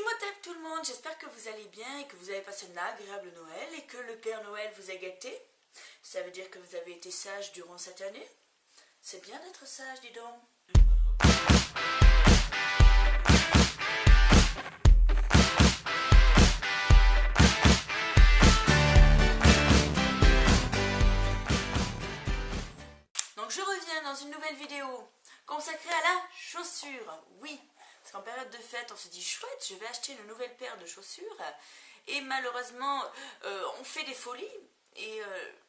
Imhotep tout le monde, j'espère que vous allez bien et que vous avez passé un agréable Noël et que le Père Noël vous a gâté. Ça veut dire que vous avez été sage durant cette année. C'est bien d'être sage, dis donc. Donc je reviens dans une nouvelle vidéo consacrée à la chaussure. Oui, parce qu'en période de fête, on se dit chouette, je vais acheter une nouvelle paire de chaussures. Et malheureusement, on fait des folies et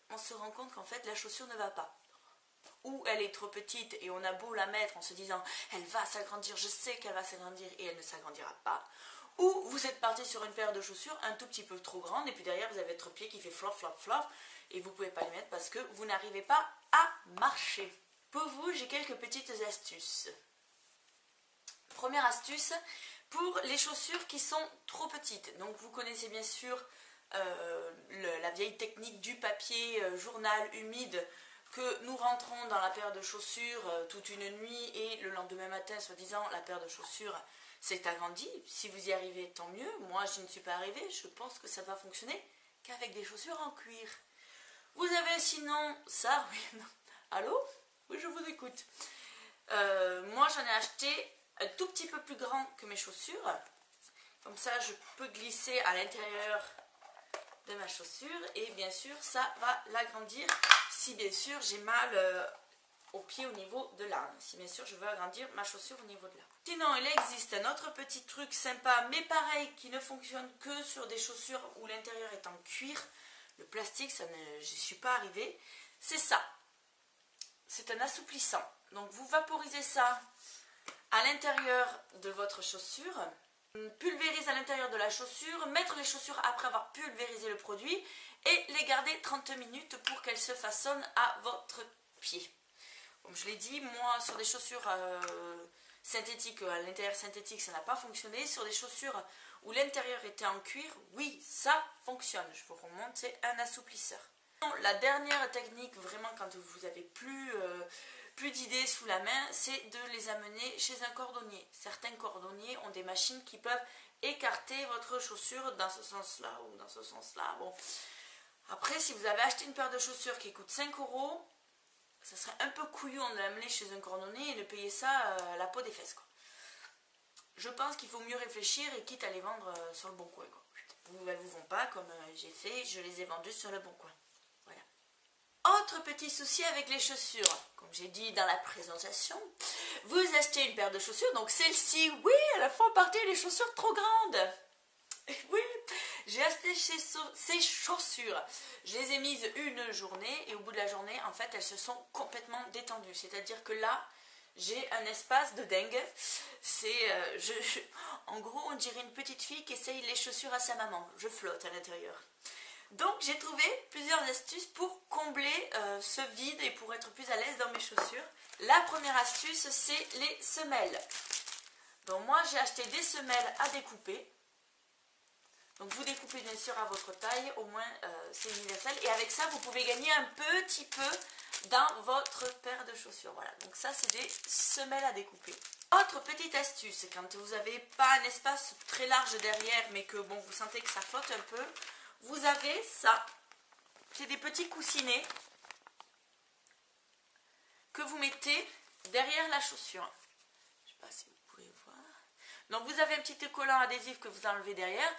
on se rend compte qu'en fait la chaussure ne va pas. Ou elle est trop petite et on a beau la mettre en se disant elle va s'agrandir, je sais qu'elle va s'agrandir et elle ne s'agrandira pas. Ou vous êtes parti sur une paire de chaussures un tout petit peu trop grande et puis derrière vous avez votre pied qui fait flop flop flop et vous ne pouvez pas les mettre parce que vous n'arrivez pas à marcher. Pour vous, j'ai quelques petites astuces. Première astuce, pour les chaussures qui sont trop petites. Donc vous connaissez bien sûr la vieille technique du papier journal humide que nous rentrons dans la paire de chaussures toute une nuit et le lendemain matin, soi-disant, la paire de chaussures s'est agrandie. Si vous y arrivez, tant mieux. Moi, je ne suis pas arrivée. Je pense que ça ne va fonctionner qu'avec des chaussures en cuir. Vous avez sinon ça, oui, non. Allô? Oui, je vous écoute. Moi, j'en ai acheté un tout petit peu plus grand que mes chaussures. Comme ça, je peux glisser à l'intérieur de ma chaussure et bien sûr, ça va l'agrandir si bien sûr j'ai mal au pied au niveau de là. Si bien sûr, je veux agrandir ma chaussure au niveau de là. Sinon, il existe un autre petit truc sympa, mais pareil, qui ne fonctionne que sur des chaussures où l'intérieur est en cuir. Le plastique, j'y suis pas arrivée. C'est ça. C'est un assouplissant. Donc, vous vaporisez ça à l'intérieur de votre chaussure, pulvérise à l'intérieur de la chaussure, mettre les chaussures après avoir pulvérisé le produit et les garder 30 minutes pour qu'elles se façonnent à votre pied. Comme je l'ai dit, moi sur des chaussures synthétiques, à l'intérieur synthétique, ça n'a pas fonctionné. Sur des chaussures où l'intérieur était en cuir, oui, ça fonctionne. Je vous remonte, c'est un assouplisseur. La dernière technique, vraiment quand vous avez plus d'idées sous la main, c'est de les amener chez un cordonnier. Certains cordonniers ont des machines qui peuvent écarter votre chaussure dans ce sens-là ou dans ce sens-là. Bon. Après, si vous avez acheté une paire de chaussures qui coûte 5 €, ça serait un peu couillon de l'amener chez un cordonnier et de payer ça à la peau des fesses, quoi. Je pense qu'il faut mieux réfléchir et quitte à les vendre sur le bon coin, quoi. Elles ne vous vont pas comme j'ai fait, je les ai vendus sur le bon coin. Autre petit souci avec les chaussures, comme j'ai dit dans la présentation, vous achetez une paire de chaussures, donc celle-ci, oui, elles font partie des chaussures trop grandes. Oui, j'ai acheté ces chaussures, je les ai mises une journée et au bout de la journée, en fait, elles se sont complètement détendues. C'est-à-dire que là, j'ai un espace de dingue. En gros, on dirait une petite fille qui essaye les chaussures à sa maman. Je flotte à l'intérieur. Donc j'ai trouvé plusieurs astuces pour combler ce vide et pour être plus à l'aise dans mes chaussures. La première astuce, c'est les semelles. Donc moi j'ai acheté des semelles à découper. Donc vous découpez bien sûr à votre taille, au moins c'est universel. Et avec ça vous pouvez gagner un petit peu dans votre paire de chaussures. Voilà, donc ça c'est des semelles à découper. Autre petite astuce, quand vous n'avez pas un espace très large derrière mais que bon vous sentez que ça flotte un peu, vous avez ça, c'est des petits coussinets que vous mettez derrière la chaussure. Je ne sais pas si vous pouvez voir. Donc vous avez un petit collant adhésif que vous enlevez derrière.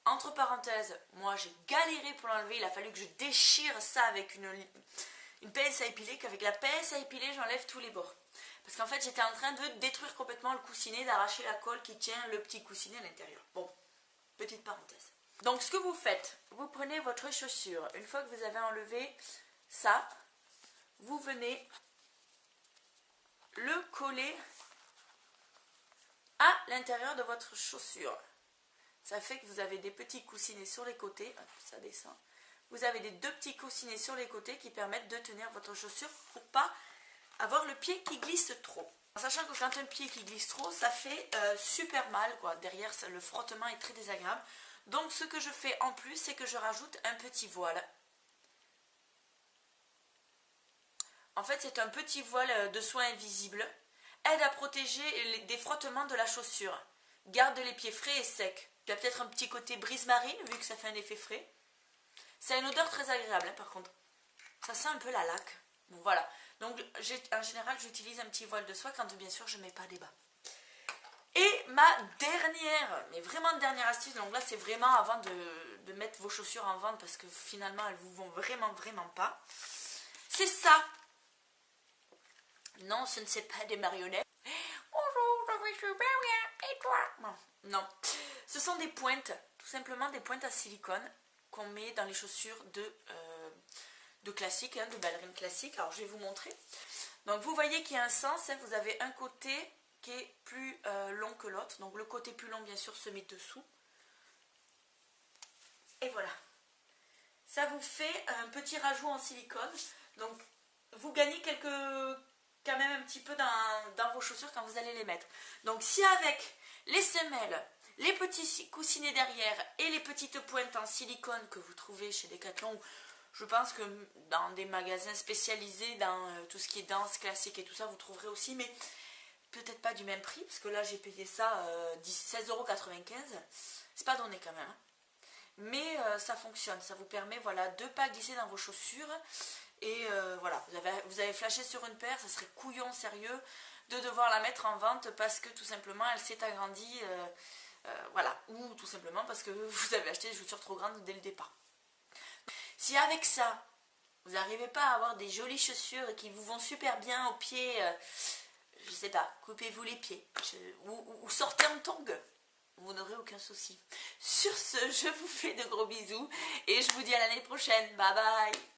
Entre parenthèses, moi j'ai galéré pour l'enlever, il a fallu que je déchire ça avec une pince à épiler, qu'avec la pince à épiler j'enlève tous les bords. Parce qu'en fait j'étais en train de détruire complètement le coussinet, d'arracher la colle qui tient le petit coussinet à l'intérieur. Bon, petite parenthèse. Donc ce que vous faites, vous prenez votre chaussure, une fois que vous avez enlevé ça, vous venez le coller à l'intérieur de votre chaussure. Ça fait que vous avez des petits coussinets sur les côtés, hop, ça descend. Vous avez des deux petits coussinets sur les côtés qui permettent de tenir votre chaussure pour pas avoir le pied qui glisse trop. En sachant que quand un pied qui glisse trop, ça fait super mal, quoi. Derrière, le frottement est très désagréable. Donc ce que je fais en plus, c'est que je rajoute un petit voile. En fait, c'est un petit voile de soie invisible. Aide à protéger des frottements de la chaussure. garde les pieds frais et secs. Il y a peut-être un petit côté brise marine vu que ça fait un effet frais. Ça a une odeur très agréable par contre. Ça sent un peu la laque. Bon voilà. Donc en général j'utilise un petit voile de soie quand bien sûr je ne mets pas des bas. Et ma dernière, mais vraiment dernière astuce, donc là c'est vraiment avant de mettre vos chaussures en vente parce que finalement elles vous vont vraiment pas. C'est ça. Non, ce ne sont pas des marionnettes. Bonjour, je vais super bien, et toi? Non, ce sont des pointes, tout simplement des pointes à silicone qu'on met dans les chaussures de classique, de ballerine classique. Alors je vais vous montrer. Donc vous voyez qu'il y a un sens, vous avez un côté qui est plus long que l'autre. Donc le côté plus long bien sûr se met dessous. Et voilà. Ça vous fait un petit rajout en silicone. Donc vous gagnez quand même un petit peu dans vos chaussures quand vous allez les mettre. Donc si avec les semelles, les petits coussinets derrière et les petites pointes en silicone que vous trouvez chez Decathlon, je pense que dans des magasins spécialisés dans tout ce qui est danse classique et tout ça, vous trouverez aussi, mais peut-être pas du même prix, parce que là j'ai payé ça 16,95 €. C'est pas donné quand même. Hein. Mais ça fonctionne, ça vous permet voilà, de ne pas glisser dans vos chaussures. Et voilà, vous avez flashé sur une paire, ça serait couillon sérieux de devoir la mettre en vente parce que tout simplement elle s'est agrandie. Voilà, ou tout simplement parce que vous avez acheté des chaussures trop grandes dès le départ. Si avec ça, vous n'arrivez pas à avoir des jolies chaussures qui vous vont super bien aux pieds, je sais pas, coupez-vous les pieds ou sortez en tongs. Vous n'aurez aucun souci. Sur ce, je vous fais de gros bisous et je vous dis à l'année prochaine. Bye bye.